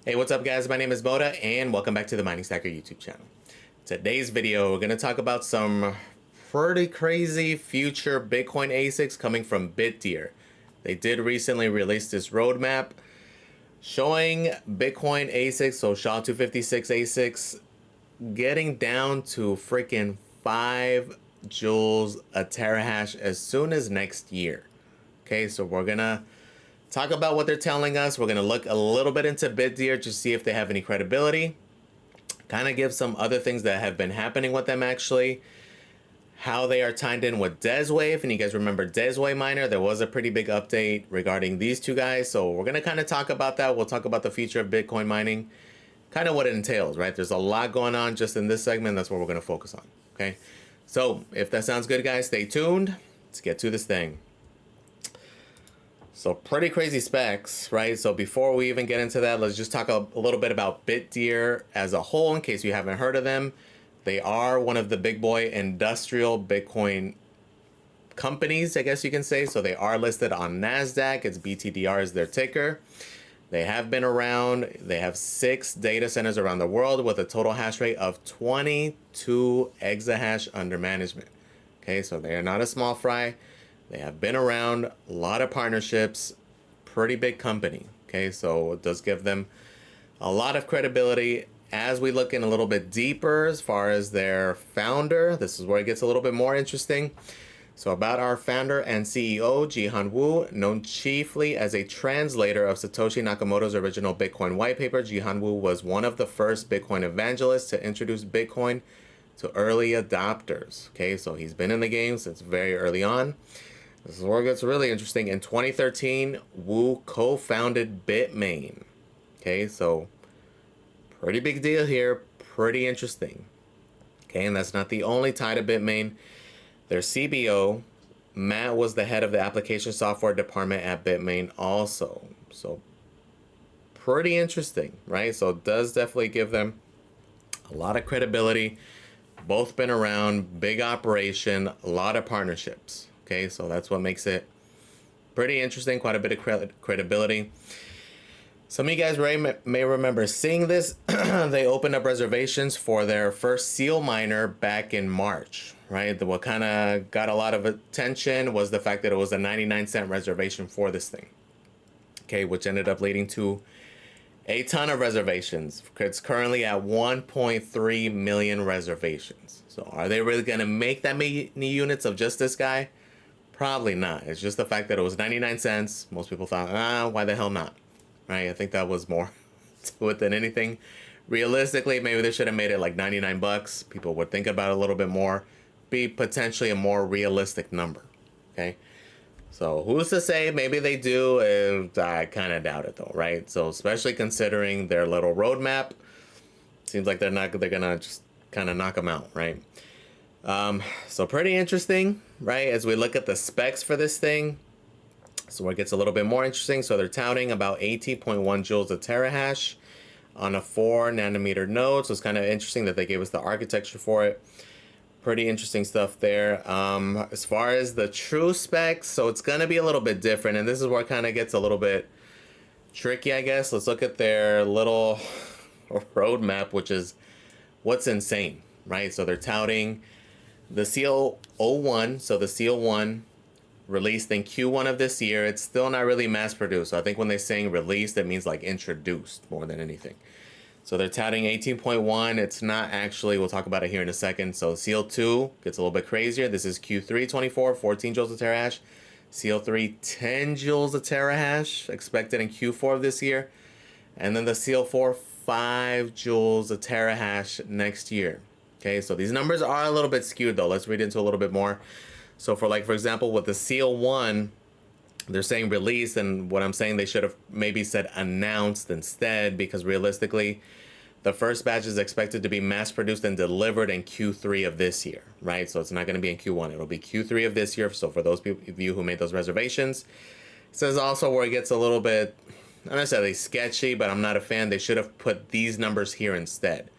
Hey, what's up guys? My name is Moda and welcome back to the Mining Stacker YouTube channel. Today's video, we're going to talk about some pretty crazy future Bitcoin ASICs coming from Bitdeer. They did recently release this roadmap showing Bitcoin ASICs, so SHA-256 ASICs, getting down to freaking 5 joules a terahash as soon as next year. Okay, so we're going to talk about what they're telling us. We're going to look a little bit into Bitdeer to see if they have any credibility. Kind of give some other things that have been happening with them actually. How they are tied in with Deswave. And you guys remember SealMiner, there was a pretty big update regarding these two guys. So we're going to kind of talk about that. We'll talk about the future of Bitcoin mining. Kind of what it entails, right? There's a lot going on just in this segment. That's what we're going to focus on. Okay. So if that sounds good, guys, stay tuned. Let's get to this thing. So pretty crazy specs, right? So before we even get into that, let's just talk a little bit about Bitdeer as a whole, in case you haven't heard of them. They are one of the big boy industrial Bitcoin companies, I guess you can say. So they are listed on NASDAQ. It's BTDR is their ticker. They have been around. They have 6 data centers around the world with a total hash rate of 22 exahash under management. Okay, so they are not a small fry. They have been around, a lot of partnerships, pretty big company. Okay, so it does give them a lot of credibility. As we look in a little bit deeper as far as their founder, this is where it gets a little bit more interesting. So about our founder and CEO, Jihan Wu, known chiefly as a translator of Satoshi Nakamoto's original Bitcoin white paper, Jihan Wu was one of the first Bitcoin evangelists to introduce Bitcoin to early adopters. Okay, so he's been in the game since very early on. This is where it gets really interesting. In 2013, Wu co-founded Bitmain. Okay, so pretty big deal here. Pretty interesting. Okay, and that's not the only tie to Bitmain. Their CBO, Matt, was the head of the application software department at Bitmain also. So pretty interesting, right? So it does definitely give them a lot of credibility. Both been around, big operation, a lot of partnerships. Okay, so that's what makes it pretty interesting, quite a bit of credibility. Some of you guys may remember seeing this. They opened up reservations for their first SealMiner back in March, right? What kind of got a lot of attention was the fact that it was a 99-cent reservation for this thing. Okay, which ended up leading to a ton of reservations. It's currently at 1.3 million reservations. So are they really going to make that many units of just this guy? Probably not. It's just the fact that it was 99 cents. Most people thought, why the hell not? Right? I think that was more to it than anything. Realistically, maybe they should have made it like 99 bucks. People would think about it a little bit more. Be potentially a more realistic number. Okay? So who's to say? Maybe they do. I kind of doubt it though, right? So especially considering their little roadmap, seems like they're gonna just kind of knock them out, right? So pretty interesting, right? As we look at the specs for this thing, so where it gets a little bit more interesting. So they're touting about 18.1 joules a terahash on a 4 nanometer node. So it's kind of interesting that they gave us the architecture for it. Pretty interesting stuff there. As far as the true specs, so it's going to be a little bit different. And this is where it kind of gets a little bit tricky, I guess. Let's look at their little roadmap, which is what's insane, right? So they're touting the Seal 01, so the Seal 1 released in Q1 of this year. It's still not really mass produced. So I think when they're saying released, that means like introduced more than anything. So they're touting 18.1. It's not actually, we'll talk about it here in a second. So Seal 2 gets a little bit crazier. This is Q3 24, 14 joules a terahash. Seal 3, 10 joules a terahash, expected in Q4 of this year. And then the Seal 4, 5 joules a terahash next year. Okay, so these numbers are a little bit skewed though. Let's read into a little bit more. So for example, with the Seal 1, they're saying release, and what I'm saying, they should have maybe said announced instead, because realistically, the first batch is expected to be mass produced and delivered in Q3 of this year, right? So it's not going to be in Q1. It'll be Q3 of this year. So for those of you who made those reservations, it says also where it gets a little bit, not necessarily sketchy, but I'm not a fan. They should have put these numbers here instead.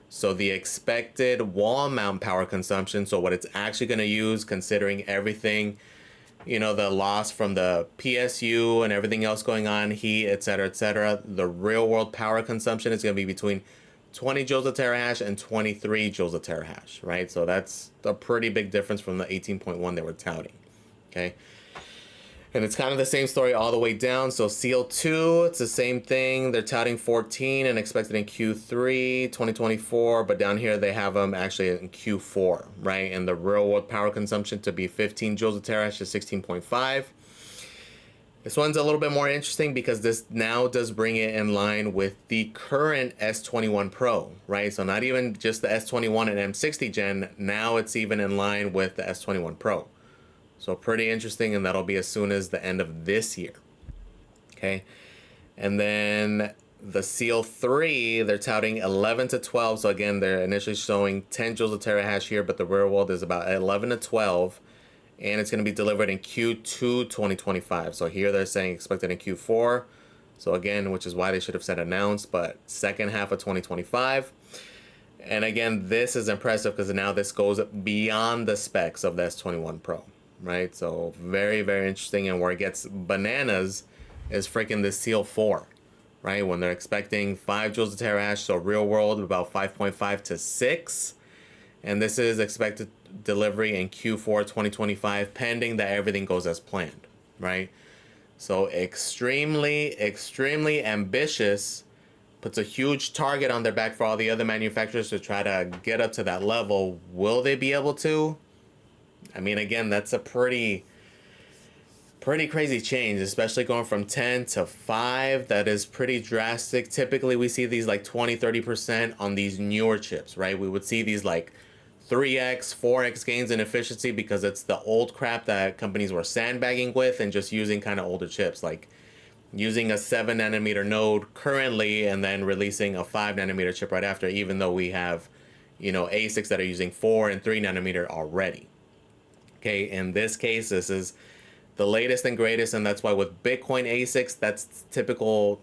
So the expected wall mount power consumption, so what it's actually going to use, considering everything you know, the loss from the PSU and everything else going on, heat, etc., etc., the real world power consumption is going to be between 20 joules a terahash and 23 joules a terahash, right? So that's a pretty big difference from the 18.1 they were touting, okay? And it's kind of the same story all the way down. So Seal 2, it's the same thing. They're touting 14 and expected in Q3 2024, but down here they have them actually in Q4, right? And the real world power consumption to be 15 joules a terahash to 16.5. This one's a little bit more interesting because this now does bring it in line with the current S21 Pro, right? So not even just the S21 and M60 gen, now it's even in line with the S21 Pro. So pretty interesting, and that'll be as soon as the end of this year. Okay. And then the Seal 3, they're touting 11 to 12. So again, they're initially showing 10 joules a terahash here, but the real world is about 11 to 12. And it's going to be delivered in Q2 2025. So here they're saying expected in Q4. So again, which is why they should have said announced, but second half of 2025. And again, this is impressive because now this goes beyond the specs of the S21 Pro. Right, so very, very interesting. And where it gets bananas is freaking the Seal 4, right? When they're expecting 5 joules a terahash, so real world about 5.5 to 6. And this is expected delivery in Q4 2025, pending that everything goes as planned, right? So extremely, extremely ambitious, puts a huge target on their back for all the other manufacturers to try to get up to that level. Will they be able to? I mean, again, that's a pretty crazy change, especially going from 10 to 5. That is pretty drastic. Typically, we see these like 20-30% on these newer chips, right? We would see these like 3x, 4x gains in efficiency because it's the old crap that companies were sandbagging with and just using kind of older chips, like using a 7 nanometer node currently and then releasing a 5 nanometer chip right after, even though we have, you know, ASICs that are using 4 and 3 nanometer already. Okay, in this case, this is the latest and greatest, and that's why with Bitcoin ASICs, that's typical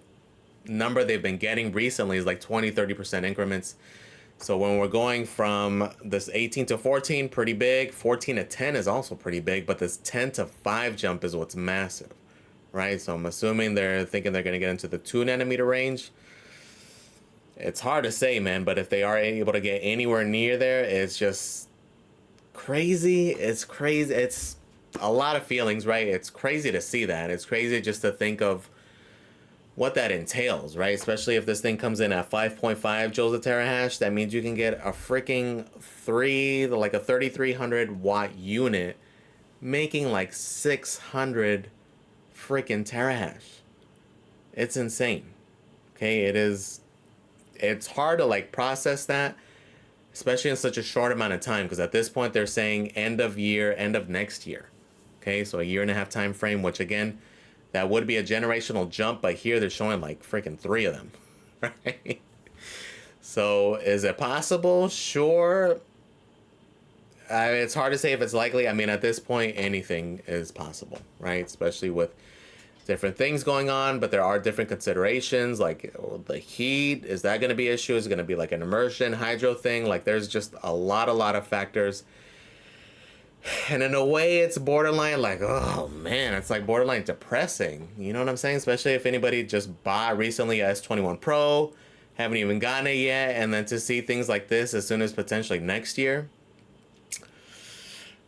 number they've been getting recently is like 20-30% increments. So when we're going from this 18 to 14, pretty big. 14 to 10 is also pretty big, but this 10 to 5 jump is what's massive, right? So I'm assuming they're thinking they're going to get into the 2 nanometer range. It's hard to say, man, but if they are able to get anywhere near there, it's just crazy. It's crazy. It's a lot of feelings, right? It's crazy to see that. It's crazy just to think of what that entails, right? Especially if this thing comes in at 5.5 joules a terahash, that means you can get a freaking like a 3300 watt unit making like 600 freaking terahash. It's insane. Okay, it's hard to like process that, especially in such a short amount of time, because at this point they're saying end of year, end of next year. Okay, so a 1.5 year time frame, which again, that would be a generational jump, but here they're showing like freaking 3 of them, right? So is it possible? Sure. It's hard to say if it's likely. I mean, at this point, anything is possible, right? Especially with different things going on, but there are different considerations, like the heat. Is that going to be an issue? Is it going to be like an immersion hydro thing? Like there's just a lot of factors. And in a way, it's borderline like, oh man, it's like borderline depressing. You know what I'm saying? Especially if anybody just bought recently a S21 Pro, haven't even gotten it yet, and then to see things like this as soon as potentially next year.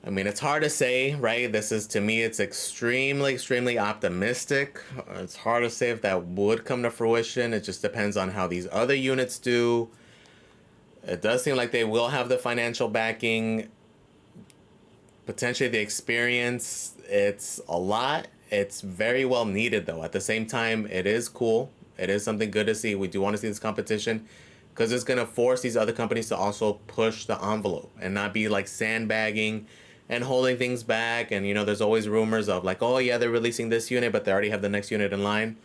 I mean, it's hard to say, right? This is, to me, it's extremely optimistic. It's hard to say if that would come to fruition. It just depends on how these other units do. It does seem like they will have the financial backing, potentially the experience. It's a lot. It's very well needed, though. At the same time, it is cool. It is something good to see. We do want to see this competition because it's going to force these other companies to also push the envelope and not be like sandbagging and holding things back. And, you know, there's always rumors of like, oh, yeah, they're releasing this unit, but they already have the next unit in line.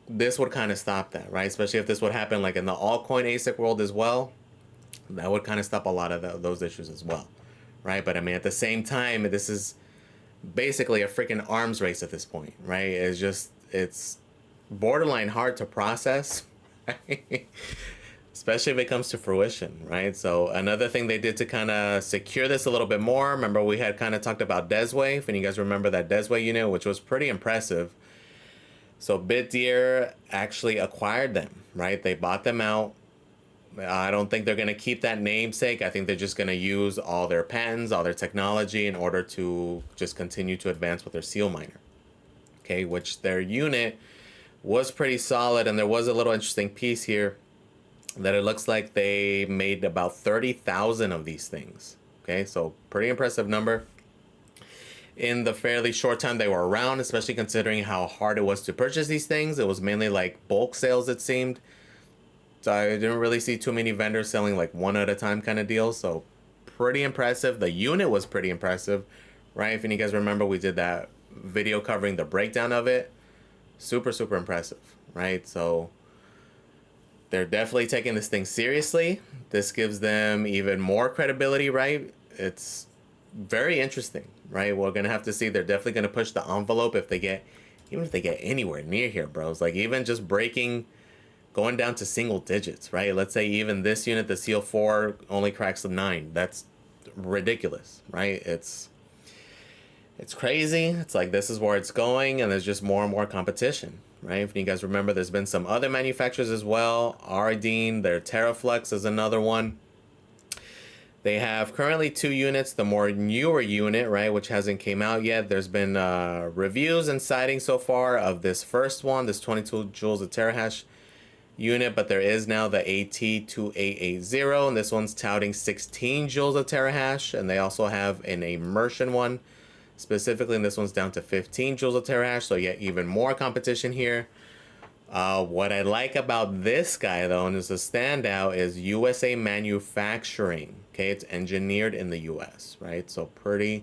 This would kind of stop that, right? Especially if this would happen like in the altcoin ASIC world as well. That would kind of stop a lot of those issues as well, right? But I mean, at the same time, this is basically a freaking arms race at this point, right? It's borderline hard to process, right? especially if it comes to fruition, right? So another thing they did to kind of secure this a little bit more, remember we had kind of talked about Deswave, and you guys remember that Deswave unit, which was pretty impressive. So Bitdeer actually acquired them, right? They bought them out. I don't think they're going to keep that namesake. I think they're just going to use all their patents, all their technology in order to just continue to advance with their SealMiner. Okay, which their unit was pretty solid, and there was a little interesting piece here that it looks like they made about 30,000 of these things. Okay, so pretty impressive number in the fairly short time they were around, especially considering how hard it was to purchase these things. It was mainly like bulk sales, it seemed. So I didn't really see too many vendors selling like one at a time kind of deal. So pretty impressive. The unit was pretty impressive, right? If you guys remember, we did that video covering the breakdown of it. Super, super impressive, right? So they're definitely taking this thing seriously. This gives them even more credibility, right? It's very interesting, right? We're going to have to see. They're definitely going to push the envelope if they get, even if they get anywhere near here, bros. Like even just breaking, going down to single digits, right? Let's say even this unit, the Seal 4, only cracks the 9. That's ridiculous, right? It's crazy. It's like this is where it's going, and there's just more and more competition, right? If you guys remember, there's been some other manufacturers as well. Ardeen, their Terraflex is another one. They have currently 2 units, the more newer unit, right, which hasn't came out yet. There's been reviews and sightings so far of this first one, this 22 joules of terahash unit, but there is now the AT2880, and this one's touting 16 joules of terahash, and they also have an immersion one. Specifically, and this one's down to 15 joules of terahash, so yet even more competition here. What I like about this guy, though, and is a standout, is USA manufacturing. Okay, it's engineered in the US, right? So pretty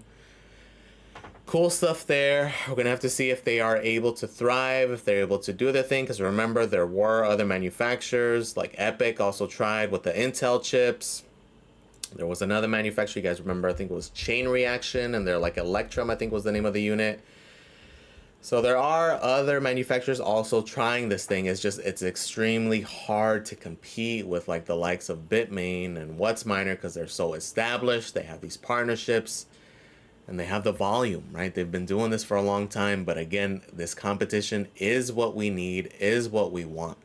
cool stuff there. We're gonna have to see if they are able to thrive, if they're able to do their thing, because remember, there were other manufacturers, like Epic also tried with the Intel chips. There was another manufacturer, you guys remember, I think it was Chain Reaction, and they're like Electrum, I think was the name of the unit. So there are other manufacturers also trying this thing. It's just, it's extremely hard to compete with like the likes of Bitmain and WhatsMiner because they're so established. They have these partnerships and they have the volume, right? They've been doing this for a long time. But again, this competition is what we need, is what we want.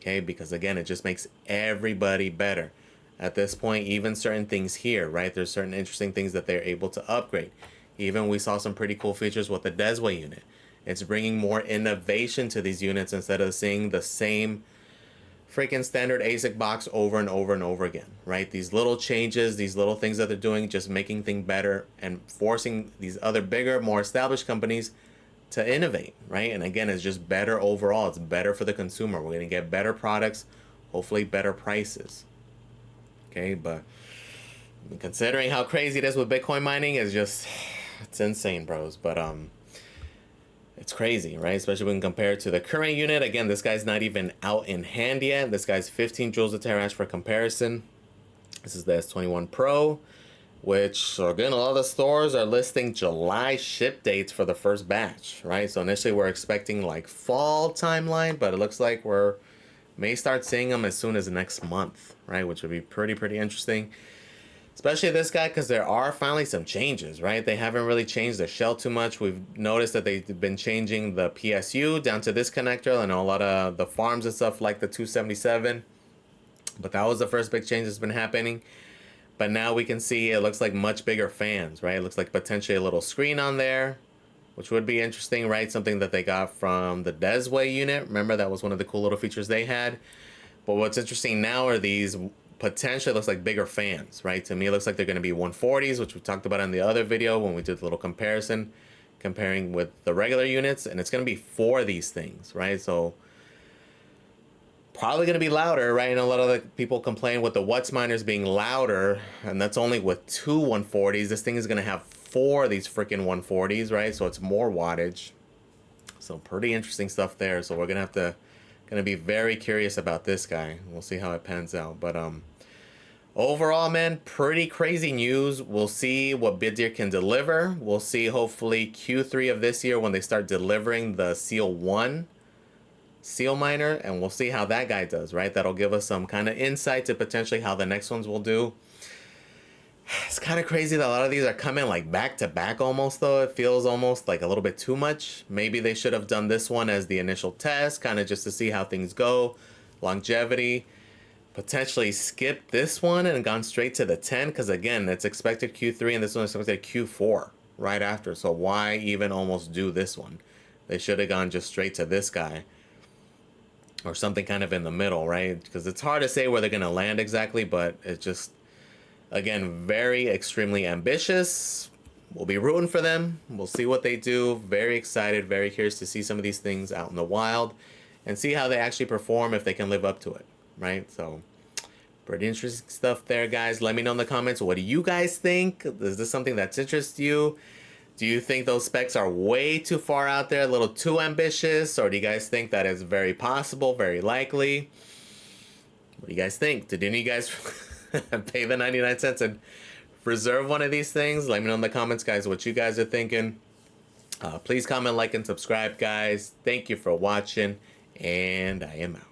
Okay, because again, it just makes everybody better. At this point, even certain things here, right? There's certain interesting things that they're able to upgrade. Even we saw some pretty cool features with the Desway unit. It's bringing more innovation to these units instead of seeing the same freaking standard ASIC box over and over and over again, right? These little changes, these little things that they're doing, just making things better and forcing these other bigger, more established companies to innovate, right? And again, it's just better overall. It's better for the consumer. We're going to get better products, hopefully better prices. Okay, but considering how crazy it is with Bitcoin mining, is just, it's insane, bros. But it's crazy, right? Especially when compared to the current unit. Again, this guy's not even out in hand yet. This guy's 15 joules of terahash for comparison. This is the S21 Pro, which again, a lot of the stores are listing July ship dates for the first batch, right? So initially we're expecting like fall timeline, but it looks like we're may start seeing them as soon as next month, right? Which would be pretty interesting. Especially this guy, because there are finally some changes, right? They haven't really changed the shell too much. We've noticed that they've been changing the PSU down to this connector. I know a lot of the farms and stuff like the 277, but that was the first big change that's been happening. But now we can see it looks like much bigger fans, right? It looks like potentially a little screen on there, which would be interesting, right? Something that they got from the Desway unit. Remember, that was one of the cool little features they had. But what's interesting now are these potentially looks like bigger fans, right? To me, it looks like they're going to be 140s, which we talked about in the other video when we did the little comparison, comparing with the regular units. And it's going to be 4 of these things, right? So probably going to be louder, right? And a lot of the people complain with the WhatsMiners being louder, and that's only with 2 140s. This thing is going to have 4 of these freaking 140s, right? So it's more wattage. So pretty interesting stuff there. So we're going to be very curious about this guy. We'll see how it pans out. But overall, man, pretty crazy news. We'll see what Bitdeer can deliver. We'll see hopefully Q3 of this year when they start delivering the Seal 1 SealMiner, and we'll see how that guy does, right? That'll give us some kind of insight to potentially how the next ones will do. It's kind of crazy that a lot of these are coming like back to back almost, though. It feels almost like a little bit too much. Maybe they should have done this one as the initial test, kind of just to see how things go. Longevity. Potentially skipped this one and gone straight to the 10, because again, it's expected Q3 and this one is expected Q4 right after. So why even almost do this one? They should have gone just straight to this guy or something kind of in the middle, right? Because it's hard to say where they're going to land exactly, but it's just, again, very extremely ambitious. We'll be rooting for them. We'll see what they do. Very excited, very curious to see some of these things out in the wild and see how they actually perform, if they can live up to it, right? So pretty interesting stuff there, guys. Let me know in the comments, what do you guys think? Is this something that's interests you? Do you think those specs are way too far out there, a little too ambitious? Or do you guys think that is very possible, very likely? What do you guys think? Did any of you guys pay the 99 cents and reserve one of these things? Let me know in the comments, guys, what you guys are thinking. Please comment, like, and subscribe, guys. Thank you for watching, and I am out.